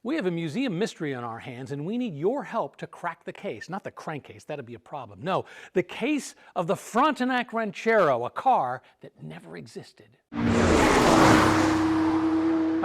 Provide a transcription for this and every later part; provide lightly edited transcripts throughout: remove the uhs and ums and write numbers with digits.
We have a museum mystery on our hands, and we need your help to crack the case. Not the crankcase, that'd be a problem. No, the case of the Frontenac Ranchero, a car that never existed. Hi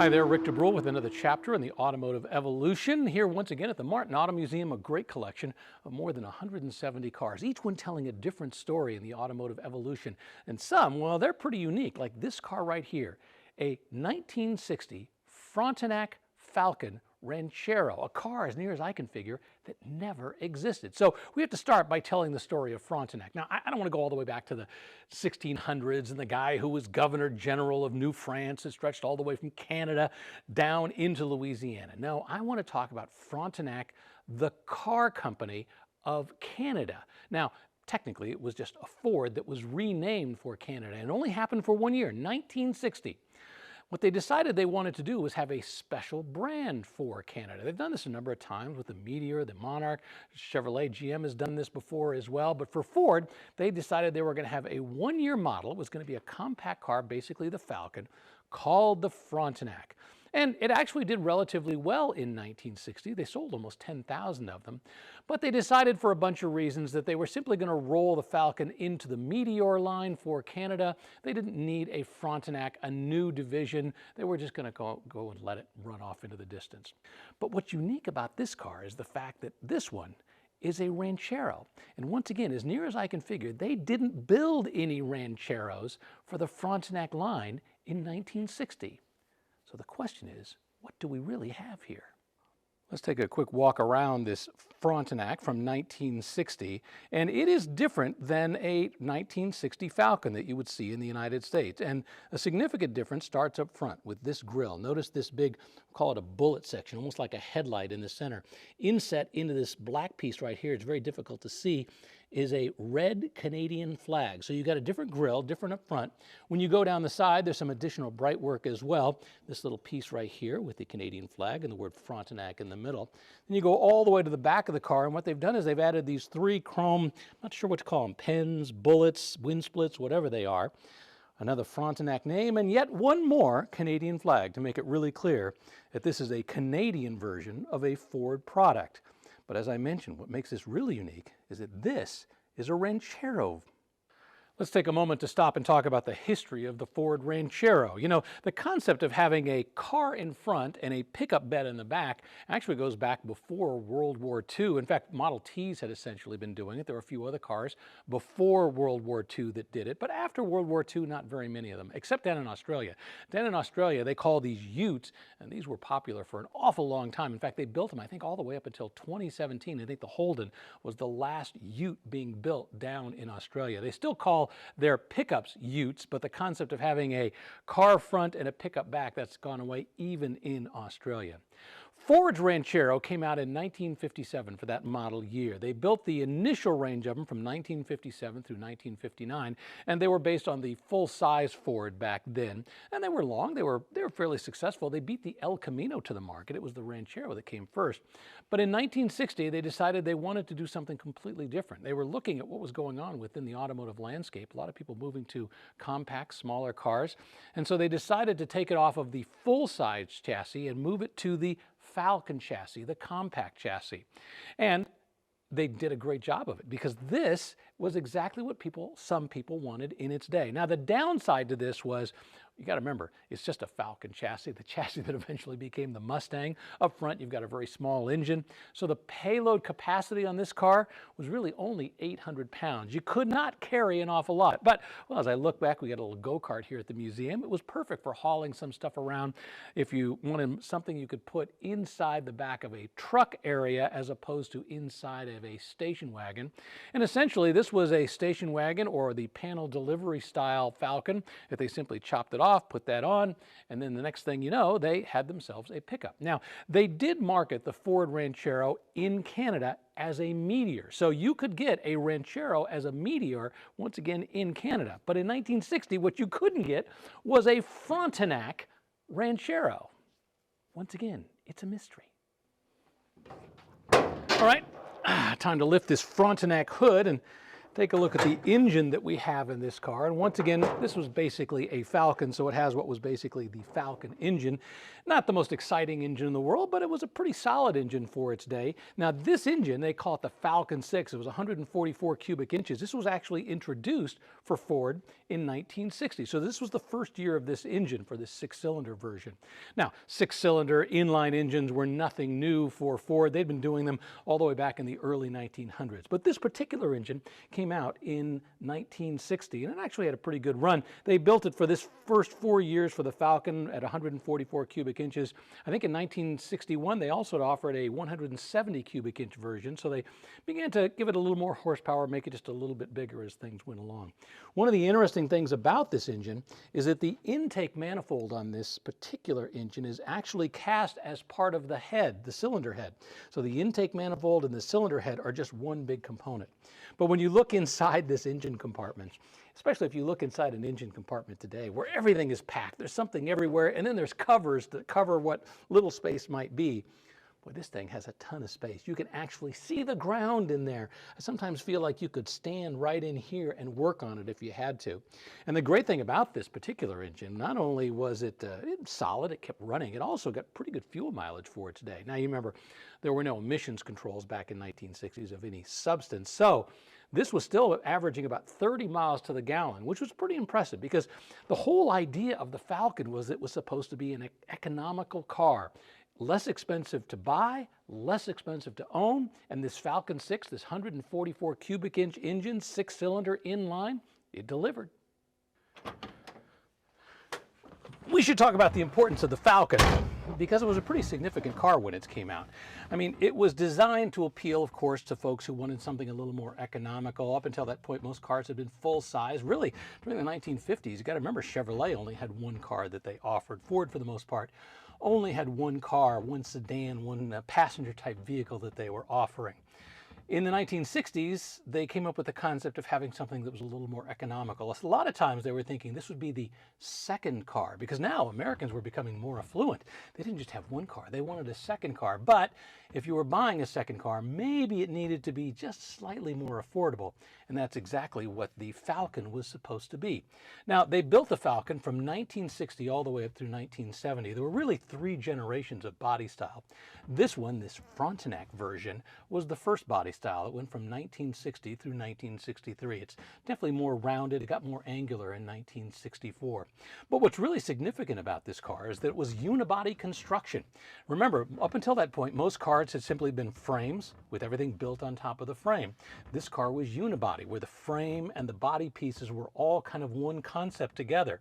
there, Rick DeBrule with another chapter in the automotive evolution. Here once again at the Martin Auto Museum, a great collection of more than 170 cars, each one telling a different story in the automotive evolution. And some, well, they're pretty unique, like this car right here, a 1960 Frontenac Falcon Ranchero, a car, as near as I can figure, that never existed. So we have to start by telling the story of Frontenac. Now, I don't want to go all the way back to the 1600s and the guy who was Governor General of New France and stretched all the way from Canada down into Louisiana. No, I want to talk about Frontenac, the car company of Canada. Now, technically, it was just a Ford that was renamed for Canada, and it only happened for 1 year, 1960. What they decided they wanted to do was have a special brand for Canada. They've done this a number of times with the Meteor, the Monarch, Chevrolet, GM has done this before as well. But for Ford, they decided they were going to have a 1-year model. It was going to be a compact car, basically the Falcon, called the Frontenac. And it actually did relatively well in 1960. They sold almost 10,000 of them. But they decided for a bunch of reasons that they were simply going to roll the Falcon into the Meteor line for Canada. They didn't need a Frontenac, a new division. They were just going to go and let it run off into the distance. But what's unique about this car is the fact that this one is a Ranchero. And once again, as near as I can figure, they didn't build any Rancheros for the Frontenac line in 1960. So the question is, what do we really have here? Let's take a quick walk around this Frontenac from 1960, and it is different than a 1960 Falcon that you would see in the United States. And a significant difference starts up front with this grille. Notice this big, call it a bullet section, almost like a headlight in the center. Inset into this black piece right here, it's very difficult to see, is a red Canadian flag. So you got a different grille, different up front. When you go down the side, there's some additional bright work as well. This little piece right here with the Canadian flag and the word Frontenac in the middle. Then you go all the way to the back of the car, and what they've done is they've added these 3 chrome, I'm not sure what to call them, pens, bullets, wind splits, whatever they are. Another Frontenac name, and yet one more Canadian flag to make it really clear that this is a Canadian version of a Ford product. But as I mentioned, what makes this really unique is that this is a Ranchero. Let's take a moment to stop and talk about the history of the Ford Ranchero. You know, the concept of having a car in front and a pickup bed in the back actually goes back before World War II. In fact, Model Ts had essentially been doing it. There were a few other cars before World War II that did it, but after World War II, not very many of them, except down in Australia. Down in Australia, they call these utes, and these were popular for an awful long time. In fact, they built them, I think, all the way up until 2017. I think the Holden was the last ute being built down in Australia. They still call their pickups utes, but the concept of having a car front and a pickup back, that's gone away even in Australia. Ford's Ranchero came out in 1957 for that model year. They built the initial range of them from 1957 through 1959, and they were based on the full-size Ford back then. And they were long, they were fairly successful. They beat the El Camino to the market. It was the Ranchero that came first. But in 1960, they decided they wanted to do something completely different. They were looking at what was going on within the automotive landscape. A lot of people moving to compact, smaller cars. And so they decided to take it off of the full-size chassis and move it to the Falcon chassis, the compact chassis. And they did a great job of it because this was exactly what some people wanted in its day. Now, the downside to this was, you got to remember, it's just a Falcon chassis, the chassis that eventually became the Mustang. Up front, you've got a very small engine. So the payload capacity on this car was really only 800 pounds. You could not carry an awful lot. But, well, as I look back, we got a little go-kart here at the museum. It was perfect for hauling some stuff around. If you wanted something you could put inside the back of a truck area as opposed to inside of a station wagon. And essentially, this was a station wagon or the panel delivery style Falcon that they simply chopped it off, put that on, and then the next thing you know, they had themselves a pickup. Now, they did market the Ford Ranchero in Canada as a Meteor. So you could get a Ranchero as a Meteor, once again, in Canada. But in 1960, what you couldn't get was a Frontenac Ranchero. Once again, it's a mystery. All right, time to lift this Frontenac hood and Take a look at the engine that we have in this car. And once again, this was basically a Falcon, so it has what was basically the Falcon engine. Not the most exciting engine in the world, but it was a pretty solid engine for its day. Now, this engine, they call it the Falcon 6. It was 144 cubic inches. This was actually introduced for Ford in 1960. So this was the first year of this engine for this six-cylinder version. Now, six-cylinder inline engines were nothing new for Ford. They'd been doing them all the way back in the early 1900s. But this particular engine came out in 1960, and it actually had a pretty good run. They built it for this first 4 years for the Falcon at 144 cubic inches. I think in 1961 they also offered a 170 cubic inch version, so they began to give it a little more horsepower, make it just a little bit bigger as things went along. One of the interesting things about this engine is that the intake manifold on this particular engine is actually cast as part of the head, the cylinder head. So the intake manifold and the cylinder head are just one big component. But when you look inside this engine compartment, especially if you look inside an engine compartment today where everything is packed, there's something everywhere, and then there's covers that cover what little space might be. Boy, this thing has a ton of space. You can actually see the ground in there. I sometimes feel like you could stand right in here and work on it if you had to. And the great thing about this particular engine, not only was it solid, it kept running, it also got pretty good fuel mileage for its day. Now you remember, there were no emissions controls back in 1960s of any substance. So this was still averaging about 30 miles to the gallon, which was pretty impressive because the whole idea of the Falcon was it was supposed to be an economical car. Less expensive to buy, less expensive to own, and this Falcon 6, this 144 cubic inch engine, six-cylinder inline, it delivered. We should talk about the importance of the Falcon because it was a pretty significant car when it came out. I mean, it was designed to appeal, of course, to folks who wanted something a little more economical. Up until that point, most cars had been full size. Really, during the 1950s, you got to remember Chevrolet only had one car that they offered. Ford, for the most part, only had one car, one sedan, one passenger type vehicle that they were offering. In the 1960s, they came up with the concept of having something that was a little more economical. A lot of times they were thinking this would be the second car, because now Americans were becoming more affluent. They didn't just have one car, they wanted a second car. But if you were buying a second car, maybe it needed to be just slightly more affordable. And that's exactly what the Falcon was supposed to be. Now, they built the Falcon from 1960 all the way up through 1970. There were really 3 generations of body style. This one, this Frontenac version, was the first body style. It went from 1960 through 1963. It's definitely more rounded. It got more angular in 1964. But what's really significant about this car is that it was unibody construction. Remember, up until that point, most cars had simply been frames with everything built on top of the frame. This car was unibody, where the frame and the body pieces were all kind of one concept together.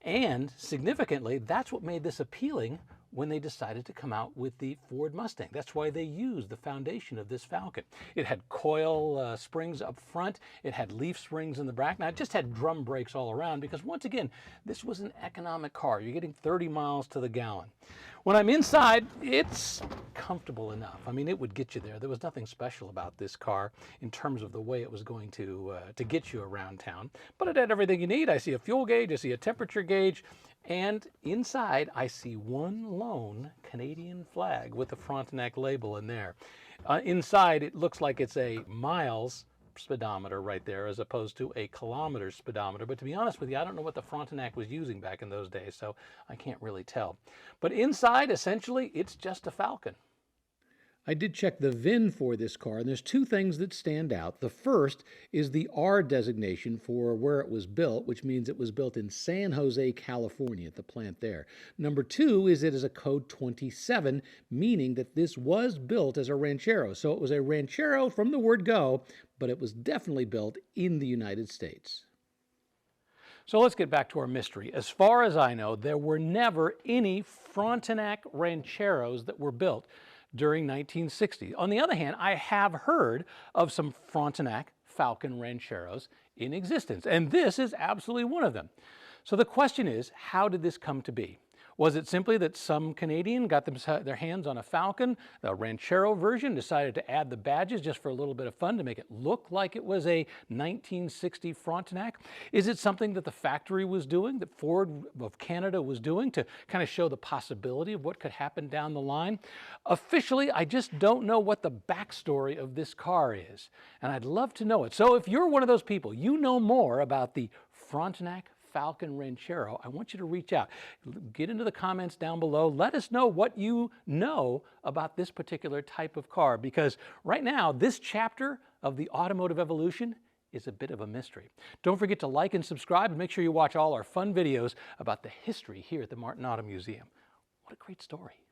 And significantly, that's what made this appealing when they decided to come out with the Ford Mustang. That's why they used the foundation of this Falcon. It had coil springs up front. It had leaf springs in the back. Now, it just had drum brakes all around because, once again, this was an economic car. You're getting 30 miles to the gallon. When I'm inside, it's comfortable enough. I mean, it would get you there. There was nothing special about this car in terms of the way it was going to get you around town. But it had everything you need. I see a fuel gauge. I see a temperature gauge. And inside, I see one lone Canadian flag with the Frontenac label in there. Inside, it looks like it's a miles speedometer right there as opposed to a kilometer speedometer. But to be honest with you, I don't know what the Frontenac was using back in those days, so I can't really tell. But inside, essentially, it's just a Falcon. I did check the VIN for this car, and there's 2 things that stand out. The first is the R designation for where it was built, which means it was built in San Jose, California, at the plant there. Number 2 is it is a code 27, meaning that this was built as a Ranchero. So it was a Ranchero from the word go, but it was definitely built in the United States. So let's get back to our mystery. As far as I know, there were never any Frontenac Rancheros that were built during 1960. On the other hand, I have heard of some Frontenac Falcon Rancheros in existence, and this is absolutely one of them. So the question is, how did this come to be? Was it simply that some Canadian got their hands on a Falcon, the Ranchero version, decided to add the badges just for a little bit of fun to make it look like it was a 1960 Frontenac? Is it something that the factory was doing, that Ford of Canada was doing to kind of show the possibility of what could happen down the line? Officially, I just don't know what the backstory of this car is, and I'd love to know it. So if you're one of those people, you know more about the Frontenac Falcon Ranchero, I want you to reach out. Get into the comments down below. Let us know what you know about this particular type of car, because right now, this chapter of the automotive evolution is a bit of a mystery. Don't forget to like and subscribe, and make sure you watch all our fun videos about the history here at the Martin Auto Museum. What a great story.